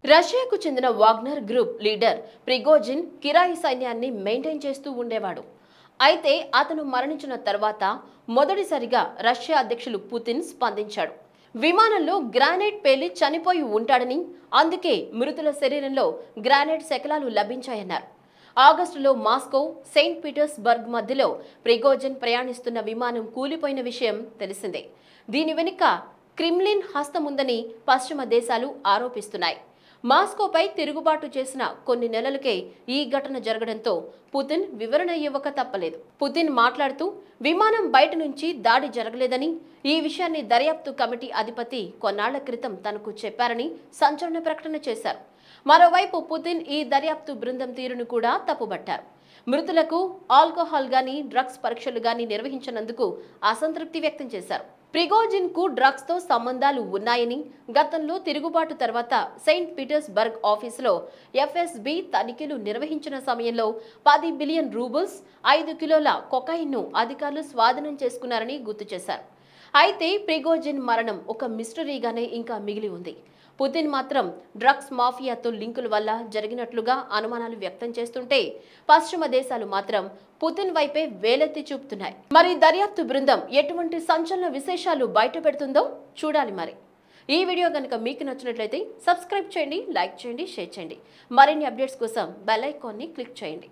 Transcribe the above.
రష్యాకు చెందిన Wagner group leader Prigozhin కిరాయి సైన్యాన్ని మెయింటైన్ చేస్తూ ఉండేవాడు. అయితే అతను మరణించిన తర్వాత మొదటిసారిగా రష్యా అధ్యక్షులు పుతిన్ స్పందించాడు. విమానంలో గ్రానైట్ పేలి చనిపోయి ఉంటాడని, అందుకే మృతుల శరీరంలో గ్రానైట్ శకలాలు లభించాయన్నారు. ఆగస్టులో మాస్కో సెయింట్ పీటర్స్బర్గ్ మధ్యలో ప్రిగోజిన్ ప్రయాణిస్తున్న విమానం కూలిపోయిన విషయం తెలిసిందే. దీని వెనుక క్రెమ్లిన్ హస్తముందని పశ్చిమ దేశాలు ఆరోపిస్తున్నాయి. మాస్కోపై తిరుగుబాటు చేసిన కొన్ని నెలలకే ఈ ఘటన జరగడంతో పుతిన్ వివరణ ఇవ్వక తప్పలేదు. పుతిన్ మాట్లాడుతూ విమానం బయట నుంచి దాడి జరగలేదని, ఈ విషయాన్ని దర్యాప్తు కమిటీ అధిపతి కొన్నాళ్ల క్రితం తనకు చెప్పారని సంచలన ప్రకటన చేశారు. మరోవైపు పుతిన్ ఈ దర్యాప్తు బృందం తీరును కూడా తప్పుబట్టారు. మృతులకు ఆల్కహాల్ గాని డ్రగ్స్ పరీక్షలు గాని నిర్వహించినందుకు అసంతృప్తి వ్యక్తం చేశారు. ప్రిగోజిన్ కు డ్రగ్స్ తో సంబంధాలు ఉన్నాయని, గతంలో తిరుగుబాటు తర్వాత సెయింట్ పీటర్స్బర్గ్ ఆఫీసులో ఎఫ్ఎస్బి తనిఖీలు నిర్వహించిన సమయంలో 10 బిలియన్ రూబుల్స్ 5 కిలోల కొకైన్ను అధికారులు స్వాధీనం చేసుకున్నారని గుర్తు చేశారు. అయితే ప్రిగోజిన్ మరణం ఒక మిస్టరీగానే ఇంకా మిగిలి ఉంది. పుతిన్ మాత్రం డ్రగ్స్ మాఫియాతో లింకుల వల్ల జరిగినట్లుగా అనుమానాలు వ్యక్తం చేస్తుంటే, పశ్చిమ దేశాలు మాత్రం పుతిన్ వైపే వేలెత్తి చూపుతున్నాయి. మరి దర్యాప్తు బృందం ఎటువంటి సంచలన విశేషాలు బయట పెడుతుందో చూడాలి. మరి ఈ వీడియో కనుక మీకు నచ్చినట్లయితే సబ్స్క్రైబ్ చేయండి, లైక్ చేయండి, షేర్ చేయండి. మరిన్ని అప్డేట్స్ కోసం బెల్ ఐకాన్ని క్లిక్ చేయండి.